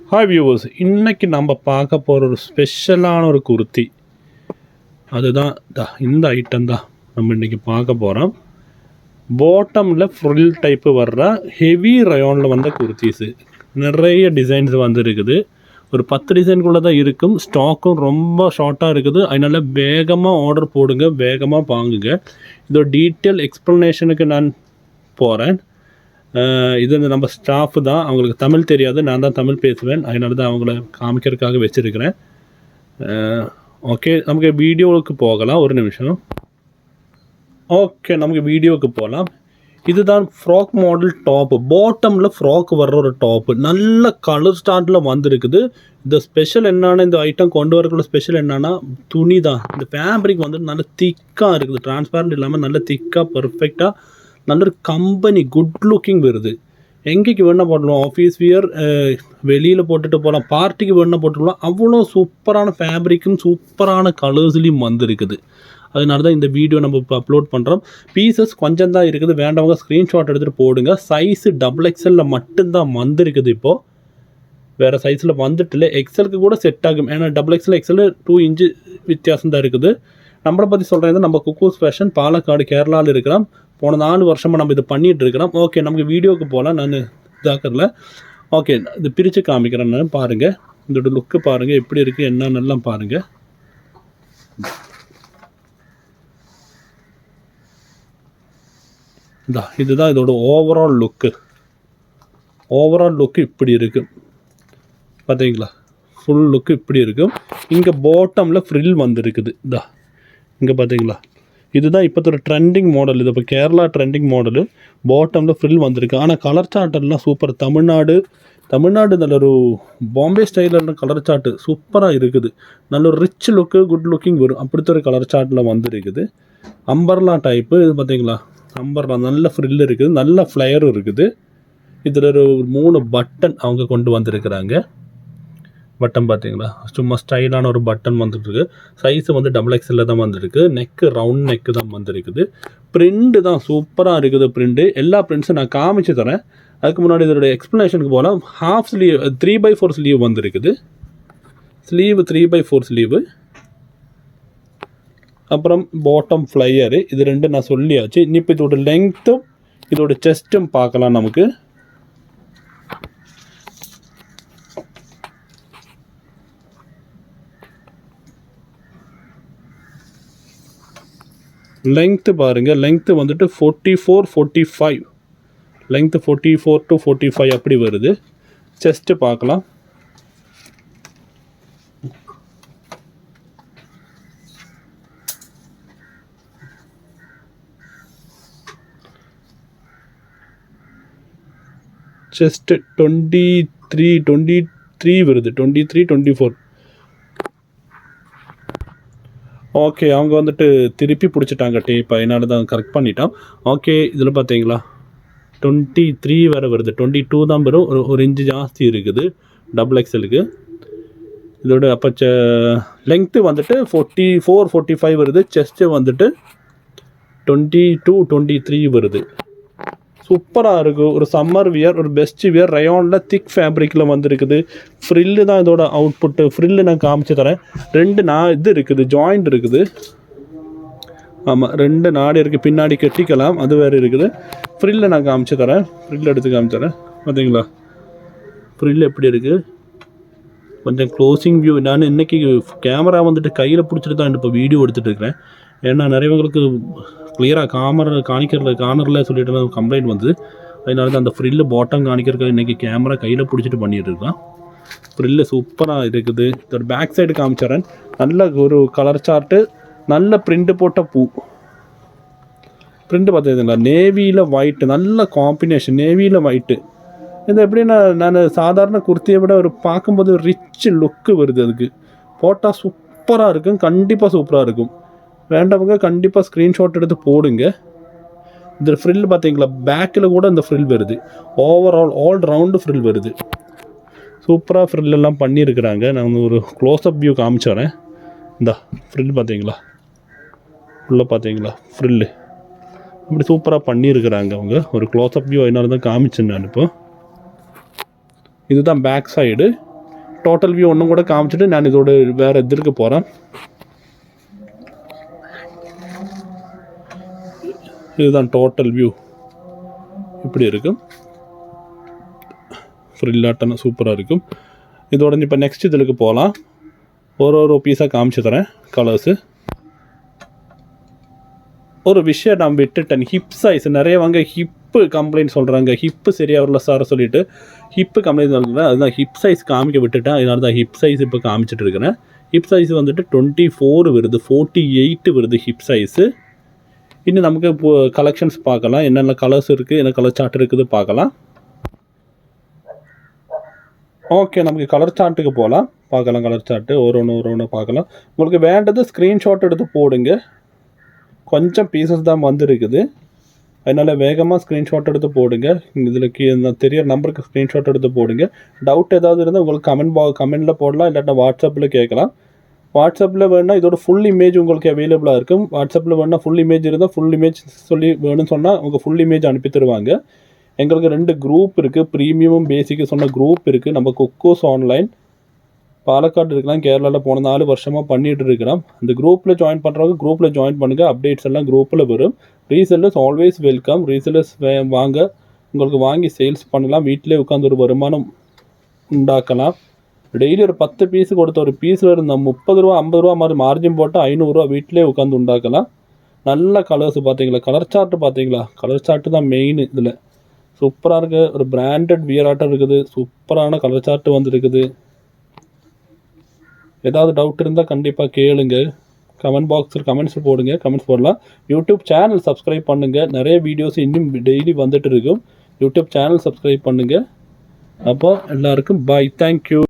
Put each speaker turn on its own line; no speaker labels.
Hi viewers, இன்றைக்கி நம்ம பார்க்க போகிற ஒரு ஸ்பெஷலான ஒரு குர்த்தி. அதுதான் இந்த ஐட்டம் தான் நம்ம இன்றைக்கி பார்க்க போகிறோம். பாட்டமில் ஃப்ரில் டைப்பு வர்ற ஹெவி ரயோனில் வந்த குர்த்திஸு. நிறைய டிசைன்ஸ் வந்துருக்குது. ஒரு 10 டிசைனுக்குள்ளே தான் இருக்கும். ஸ்டாக்கும் ரொம்ப ஷார்ட்டாக இருக்குது. அதனால் வேகமாக ஆர்டர் போடுங்க, வேகமாக வாங்குங்க. இதோட டீட்டெயில் எக்ஸ்ப்ளனேஷனுக்கு நான் போகிறேன். இது நம்ம ஸ்டாஃப் தான், அவங்களுக்கு தமிழ் தெரியாது, நான் தான் தமிழ் பேசுவேன். அதனால தான் அவங்கள காமிக்கிறதுக்காக வச்சுருக்கிறேன். ஓகே, நமக்கு வீடியோவுக்கு போகலாம். ஒரு நிமிஷம். ஓகே, நமக்கு வீடியோவுக்கு போகலாம். இதுதான் ஃப்ராக் மாடல் டாப்பு. பாட்டமில் ஃப்ராக் வர்ற ஒரு டாப்பு. நல்ல கலர் ஸ்டார்ட்டில் வந்துருக்குது. இந்த ஸ்பெஷல் என்னென்னா, இந்த ஐட்டம் கொண்டு வரக்குள்ள ஸ்பெஷல் என்னென்னா துணி தான். இந்த ஃபேப்ரிக் வந்து நல்ல திக்காக இருக்குது. டிரான்ஸ்பேரண்ட் இல்லாமல் நல்ல திக்காக பர்ஃபெக்டாக நல்ல ஒரு கம்பெனி குட் லுக்கிங் வருது. எங்கேக்கு வேணால் போட்டுக்கலாம், ஆஃபீஸ் வியர், வெளியில் போட்டுட்டு போகலாம், பார்ட்டிக்கு வேணால் போட்டுக்கலாம். அவ்வளோ சூப்பரான ஃபேப்ரிக்கும் சூப்பரான கலர்ஸ்லேயும் வந்துருக்குது. அதனால தான் இந்த வீடியோ நம்ம இப்போ அப்லோட் பண்ணுறோம். பீசஸ் கொஞ்சம் தான் இருக்குது, வேண்டவங்க ஸ்க்ரீன்ஷாட் எடுத்துகிட்டு போடுங்க. சைஸு XXL மட்டும்தான் வந்துருக்குது. இப்போது வேறு சைஸில் வந்துட்டு இல்லை. எக்ஸலுக்கு கூட செட் ஆகும். ஏன்னா XXL XL 2 இன்ச்சு வித்தியாசம் தான் இருக்குது. நம்மளை பற்றி சொல்கிறது, நம்ம குக்கூஸ் ஃபேஷன் பாலக்காடு கேரளாவில் இருக்கிறோம். போன 4 வருஷமாக நம்ம இது பண்ணிகிட்டு இருக்கிறோம். ஓகே, நமக்கு வீடியோவுக்கு போகலாம். நான் இதாக்கரில் ஓகே, இது பிரித்து காமிக்கிறேன். நான் பாருங்கள், இதோட லுக்கு பாருங்கள் எப்படி இருக்குது என்னென்னலாம் பாருங்கள். இதுதான் இதோட ஓவரால் லுக்கு. ஓவரால் லுக்கு இப்படி இருக்குது பார்த்தீங்களா? ஃபுல் லுக்கு இப்படி இருக்கும். இங்கே பாட்டமில் ஃப்ரில் வந்துருக்குது. இங்கே பார்த்தீங்களா? இதுதான் இப்போ ஒரு ட்ரெண்டிங் மாடல். இது இப்போ கேரளா ட்ரெண்டிங் மாடலு. பாட்டமில் ஃப்ரில் வந்திருக்கு. ஆனால் கலர் சார்ட்டெல்லாம் சூப்பர். தமிழ்நாடு நல்ல ஒரு பாம்பே ஸ்டைலில் கலர் சார்ட்டு சூப்பராக இருக்குது. நல்ல ஒரு ரிச் லுக்கு, குட் லுக்கிங் வரும். அப்படித்த ஒரு கலர் சார்ட்டில் வந்துருக்குது. Umbrella type. இது பார்த்தீங்களா? அம்பர்லா நல்ல ஃப்ரில் இருக்குது, நல்ல ஃப்ளையரும் இருக்குது. இதில் ஒரு 3 பட்டன் அவங்க கொண்டு வந்திருக்கிறாங்க. பட்டன் பார்த்தீங்களா? சும்மா ஸ்டைலான ஒரு பட்டன் வந்துட்டுருக்கு. சைஸு வந்து XXL தான் வந்துருக்கு. நெக்கு ரவுண்ட் நெக்கு தான் வந்துருக்குது. பிரிண்ட்டு தான் சூப்பராக இருக்குது. பிரிண்ட்டு எல்லா பிரிண்ட்ஸும் நான் காமிச்சு தரேன். அதுக்கு முன்னாடி இதோட எக்ஸ்ப்ளனேஷனுக்கு போகலாம். ஹாஃப் ஸ்லீவ் 3/4 ஸ்லீவ் வந்துருக்குது. Sleeve 3/4 sleeve. அப்புறம் பாட்டம் ஃப்ளையரு. இது ரெண்டு நான் சொல்லியாச்சு. இப்போ இதோட லெங்க்த்தும் இதோட செஸ்ட்டும் பார்க்கலாம். நமக்கு லெங்க்த்து பாருங்கள். லெங்க்த்து வந்துட்டு 44, 45. லெங்க்த்து 44 to 45 அப்படி வருது. செஸ்ட்டு பார்க்கலாம். செஸ்ட்டு 23 வருது. 23, 24. ஓகே, அவங்க வந்துட்டு திருப்பி பிடிச்சிட்டாங்க டேப். அதனால தான் கரெக்ட் பண்ணிட்டோம். ஓகே, இதில் பார்த்தீங்களா 23 வேறு வருது. 22 தான் வரும். ஒரு இன்ச்சு ஜாஸ்தி இருக்குது XXLக்கு. இதோட அப்போ லெங்க்த்து வந்துட்டு 44, 45 வருது. செஸ்ட்டு வந்துட்டு 22, 23 வருது. சூப்பராக இருக்குது. ஒரு சம்மர் வியர், ஒரு பெஸ்ட் வியர். ரயோனில் திக் ஃபேப்ரிக்கில் வந்துருக்குது. ஃப்ரில்லு தான் இதோட அவுட்புட்டு. ஃப்ரில்லு நான் காமிச்சு தரேன். 2 இது இருக்குது, ஜாயிண்ட் இருக்குது. ஆமாம், 2 நாடு இருக்குது. பின்னாடி கட்டிக்கலாம், அது வேறு இருக்குது. ஃப்ரில்லை நான் காமிச்சு தரேன். ஃப்ரில் எடுத்து காமிச்சு தரேன். பார்த்தீங்களா ஃப்ரில் எப்படி இருக்குது? கொஞ்சம் க்ளோசிங் வியூ. நான் இன்றைக்கி கேமரா வந்துட்டு கையில் பிடிச்சிட்டு தான் இப்போ வீடியோ எடுத்துகிட்டு இருக்கிறேன். ஏன்னா நிறையவங்களுக்கு கிளியராக கார்னரில் சொல்லிட்டு கம்ப்ளைண்ட் வந்து, அதனால தான் அந்த ஃப்ரில்லு பாட்டம் காணிக்கிறதுக்கு இன்றைக்கி கேமரா கையில் பிடிச்சிட்டு பண்ணிகிட்டு இருக்கான். ஃப்ரில்லு சூப்பராக இருக்குது. இதோட பேக் சைடு காமிச்சிட்றேன். நல்ல ஒரு கலர் சார்ட்டு, நல்ல பிரிண்ட்டு போட்ட பூ. பிரிண்ட்டு பார்த்தீங்களா? நேவியில் ஒயிட்டு, நல்ல காம்பினேஷன். நேவியில் ஒயிட்டு. இது எப்படின்னா, நான் சாதாரண குர்த்தியை விட ஒரு பார்க்கும்போது ரிச் லுக்கு வருது. அதுக்கு போட்டால் சூப்பராக இருக்கும். கண்டிப்பாக சூப்பராக இருக்கும். வேண்டவங்க கண்டிப்பாக ஸ்க்ரீன்ஷாட் எடுத்து போடுங்க. இந்த ஃப்ரில் பார்த்தீங்களா? பேக்கில் கூட இந்த ஃப்ரில் வருது. ஓவரால் ஆல் ரவுண்டு ஃப்ரில் வருது. சூப்பராக ஃப்ரில்லெல்லாம் பண்ணியிருக்கிறாங்க. நான் ஒரு க்ளோஸ்அப் வியூ காமிச்சிட்றேன். இந்த ஃப்ரில் பார்த்தீங்களா? உள்ளே பார்த்தீங்களா ஃப்ரில்லு? இப்படி சூப்பராக பண்ணியிருக்கிறாங்க அவங்க. ஒரு க்ளோஸ்அப் வியூ அதனால தான் காமிச்சேன் நான் இப்போ. இதுதான் பேக் சைடு. டோட்டல் வியூ ஒன்றும் கூட காமிச்சிட்டு நான் இதோட வேறு இதற்கு போகிறேன். இதுதான் டோட்டல் வியூ, இப்படி இருக்கும். ஃப்ரில்லாட்டன சூப்பராக இருக்கும். இதோட இப்போ நெக்ஸ்ட் இதுக்கு போகலாம். ஒரு பீஸாக காமிச்சு தரேன் கலர்ஸு. ஒரு விஷயம் நான் விட்டுட்டேன், ஹிப் சைஸ் நிறைய வாங்க ஹிப்பு கம்ப்ளைண்ட் சொல்கிறாங்க, ஹிப்பு சரியாக வரல சார் சொல்லிவிட்டு ஹிப்பு கம்ப்ளைண்ட் சொல்கிறேன். அதுதான் ஹிப் சைஸ் காமிக்க விட்டுட்டேன். அதனால தான் ஹிப் சைஸ் இப்போ காமிச்சிட்டு இருக்கிறேன். ஹிப் சைஸ் வந்துட்டு 24 வருது, 48 வருது ஹிப் சைஸு. இன்னும் நமக்கு இப்போ கலெக்ஷன்ஸ் பார்க்கலாம், என்னென்ன கலர்ஸ் இருக்குது, என்ன கலர் சார்ட் இருக்குது பார்க்கலாம். ஓகே, நமக்கு கலர் சார்ட்டுக்கு போகலாம், பார்க்கலாம். கலர் சார்ட்டு ஒரு ஒன்று பார்க்கலாம். உங்களுக்கு வேண்டது ஸ்க்ரீன்ஷாட் எடுத்து போடுங்க. கொஞ்சம் பீசஸ் தான் வந்துருக்குது, அதனால் வேகமாக ஸ்க்ரீன்ஷாட் எடுத்து போடுங்க. இதில் தெரிய நம்பருக்கு ஸ்க்ரீன்ஷாட் எடுத்து போடுங்க. டவுட் ஏதாவது இருந்தால் உங்களுக்கு கமெண்டில் போடலாம், இல்லாட்டா வாட்ஸ்அப்பில் கேட்கலாம். வாட்ஸ்அப்பில் வேணால் இதோட ஃபுல் இமேஜ் உங்களுக்கு அவைலபிளாக இருக்கும். வாட்ஸ்அப்பில் வேணால் ஃபுல் இமேஜ் இருந்தால் ஃபுல் இமேஜ் சொல்லி வேணும்னு சொன்னால் உங்கள் ஃபுல் இமேஜ் அனுப்பி தருவாங்க. எங்களுக்கு 2 குரூப் இருக்குது, ப்ரீமியமும் பேசிக்கு சொன்ன குரூப் இருக்குது. நம்ம குக்கோஸ் ஆன்லைன் பாலக்காடு இருக்கலாம், கேரளாவில் போன 4 வருஷமாக பண்ணிகிட்டு இருக்கிறோம். அந்த குரூப்பில் ஜாயின் பண்ணுறவங்க குரூப்பில் ஜாயின் பண்ணுங்கள், அப்டேட்ஸ் எல்லாம் குரூப்பில் வரும். Resellers always welcome. ரீசெல்லர்ஸ் வாங்க, உங்களுக்கு வாங்கி சேல்ஸ் பண்ணலாம், வீட்டிலே உட்காந்து ஒரு வருமானம் உண்டாக்கலாம். டெய்லி ஒரு 10 பீஸு கொடுத்த ஒரு பீஸில் இருந்த 30 ரூபா 50 ரூபா மாதிரி மார்ஜின் போட்டு 500 ரூபா வீட்டிலே உட்காந்து உண்டாக்கலாம். நல்ல கலர்ஸ் பார்த்தீங்களா, கலர் சார்ட்டு பார்த்தீங்களா, கலர் சார்ட்டு தான் மெயின். இதில் சூப்பராக இருக்குது, ஒரு பிராண்டட் வியராட்டம் இருக்குது, சூப்பரான கலர் சார்ட்டு வந்துருக்குது. ஏதாவது டவுட் இருந்தால் கண்டிப்பாக கேளுங்க, கமெண்ட் பாக்ஸில் கமெண்ட்ஸ் போடுங்க, கமெண்ட்ஸ் போடலாம். யூடியூப் சேனல் சப்ஸ்கிரைப் பண்ணுங்கள், நிறைய வீடியோஸ் இன்னும் டெய்லி வந்துட்டு இருக்கும். யூடியூப் சேனல் சப்ஸ்கிரைப் பண்ணுங்கள். அப்போ எல்லாருக்கும் பாய், தேங்க்யூ.